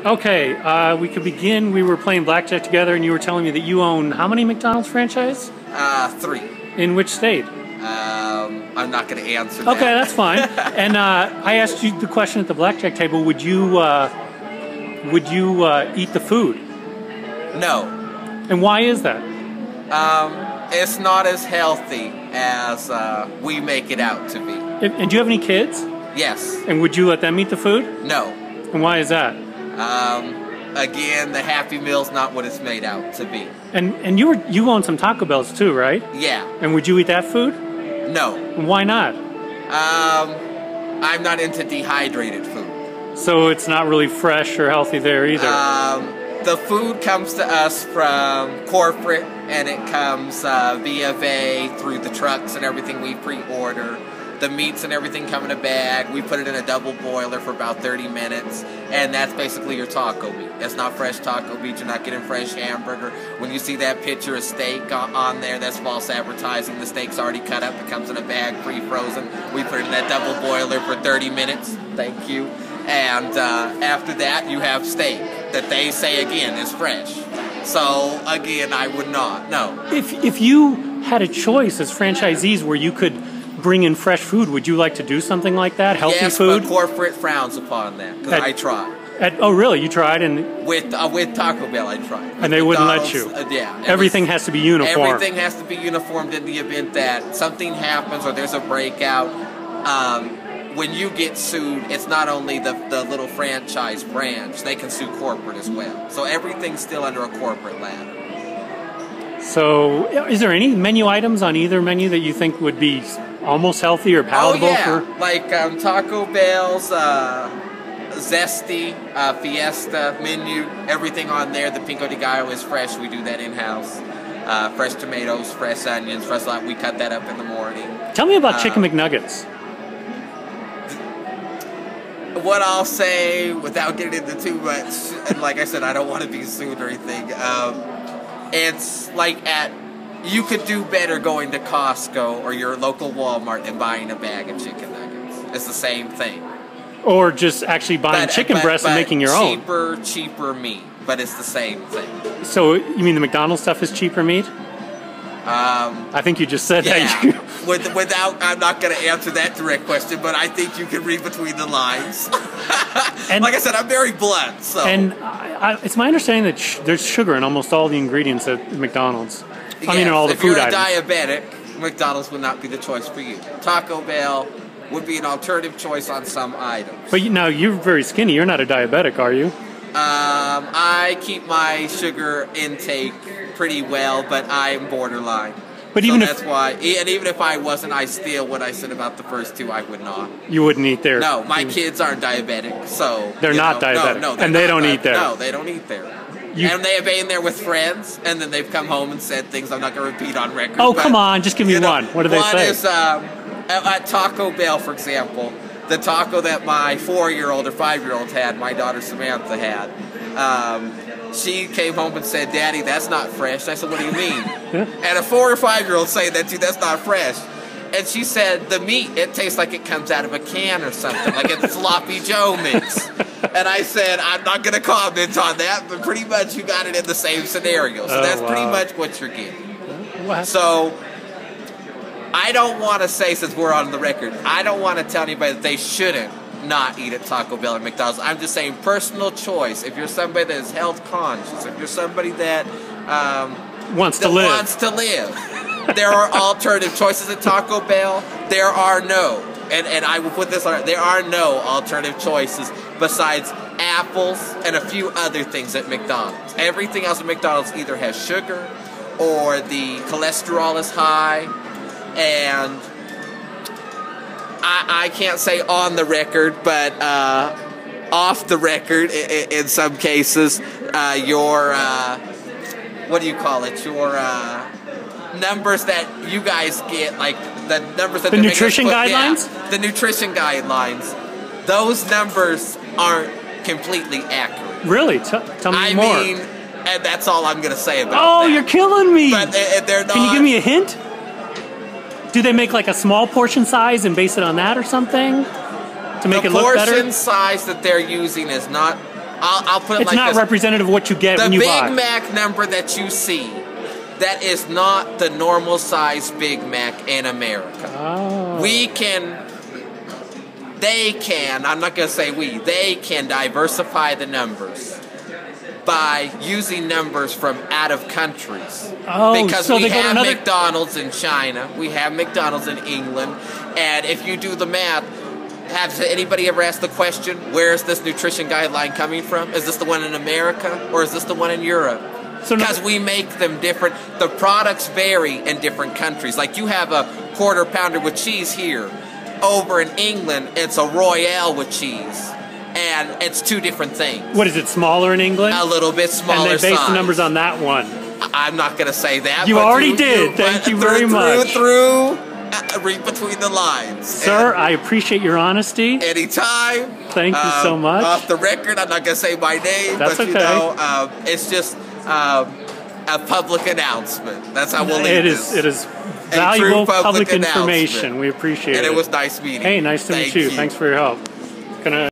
Okay, we could begin. We were playing blackjack together, and you were telling me that you own how many McDonald's franchises? 3. In which state? I'm not going to answer that. Okay, that's fine. And I asked you the question at the blackjack table. Would you eat the food? No. And why is that? It's not as healthy as we make it out to be. And do you have any kids? Yes. And would you let them eat the food? No. And why is that? Again, the Happy Meal's not what it's made out to be. And you own some Taco Bells too, right? Yeah. And would you eat that food? No. And why not? I'm not into dehydrated food. So it's not really fresh or healthy there either. The food comes to us from corporate, and it comes via VA through the trucks and everything we pre-order. The meats and everything come in a bag. We put it in a double boiler for about 30 minutes, and that's basically your taco meat. It's not fresh taco meat. You're not getting fresh hamburger. When you see that picture of steak on there, that's false advertising. The steak's already cut up. It comes in a bag, pre-frozen. We put it in that double boiler for 30 minutes. Thank you. And after that, you have steak that they say, again, is fresh. So, again, I would not. No. If you had a choice as franchisees where you could bring in fresh food, would you like to do something like that? Healthy food? Yes, but corporate frowns upon that, because I tried. Oh, really? You tried? And with Taco Bell, I tried. And they wouldn't let you? Yeah. Everything has to be uniform. Everything has to be uniformed in the event that something happens or there's a breakout. When you get sued, it's not only the little franchise branch. They can sue corporate as well. So everything's still under a corporate ladder. So is there any menu items on either menu that you think would be almost healthy or palatable? Oh, yeah. Like Taco Bell's Zesty, Fiesta menu, everything on there. The Pico de Gallo is fresh. We do that in-house. Fresh tomatoes, fresh onions, fresh lime. We cut that up in the morning. Tell me about Chicken McNuggets. What I'll say, without getting into too much, and like I said, I don't want to be sued or anything, it's like you could do better going to Costco or your local Walmart and buying a bag of chicken nuggets. It's the same thing. Or just actually buying chicken breasts and making your own. Cheaper meat, but it's the same thing. So you mean the McDonald's stuff is cheaper meat? I think you just said that. Without, I'm not going to answer that direct question, but I think you can read between the lines. And like I said, I'm very blunt. So. And it's my understanding that there's sugar in almost all the ingredients at McDonald's. Yes, I mean, in all the food items. If you're diabetic, McDonald's would not be the choice for you. Taco Bell would be an alternative choice on some items. But now you're very skinny. You're not a diabetic, are you? I keep my sugar intake pretty well, but I'm borderline. But so even that's why, and even if I wasn't, I still, what I said about the first two, I would not. You wouldn't eat there? No, my kids aren't diabetic, so... They're not diabetic, no, and they don't eat there? No, they don't eat there. And they have been there with friends, and then they've come home and said things I'm not going to repeat on record. Oh, come on, just give me one. What do they say? One is, at Taco Bell, for example, the taco that my 4-year-old or 5-year-old had, my daughter Samantha had, she came home and said, "Daddy, that's not fresh." I said, "What do you mean?" And a 4 or 5-year-old saying that to you, "That's not fresh." And she said, "The meat, it tastes like it comes out of a can or something, like it's sloppy Joe mix." And I said, "I'm not going to comment on that, but pretty much you got it in the same scenario." So that's pretty much what you're getting. So I don't want to say, since we're on the record, I don't want to tell anybody that they shouldn't not eat at Taco Bell or McDonald's. I'm just saying personal choice. If you're somebody that is health conscious, if you're somebody that wants to live, there are alternative choices at Taco Bell. There are no, and I will put this on, there are no alternative choices besides apples and a few other things at McDonald's. Everything else at McDonald's either has sugar or the cholesterol is high, and I can't say on the record, but off the record in some cases, your, what do you call it, your numbers that you guys get, like the numbers that the nutrition guidelines? Yeah, the nutrition guidelines, those numbers aren't completely accurate. Really? Tell me more. I mean, and that's all I'm going to say about that. Oh, you're killing me. But they're not. Can you give me a hint? Do they make like a small portion size and base it on that or something to make it look better? The portion size that they're using is not I'll put it It's like not this. representative of what you get when you buy. The Big Mac number that you see, that is not the normal size Big Mac in America. Oh. I'm not going to say they can diversify the numbers by using numbers from out of countries. Oh, because so we they go to have another... McDonald's in China, we have McDonald's in England, and if you do the math, has anybody ever asked the question, where is this nutrition guideline coming from? Is this the one in America, or is this the one in Europe? Because we make them different. The products vary in different countries. Like you have a quarter pounder with cheese here. Over in England, it's a Royale with cheese. And it's two different things. What is it, smaller in England? A little bit smaller And they base size. the numbers on that one. I'm not going to say that. You already did. Thank you very much. Read between the lines. Sir, I appreciate your honesty. Anytime. Thank you so much. Off the record, I'm not going to say my name. That's but, okay. You know, it's just a public announcement. That's how we'll leave this. It is valuable public information. We appreciate it. And it was nice meeting you. Hey, nice to meet you. Thanks for your help. Gonna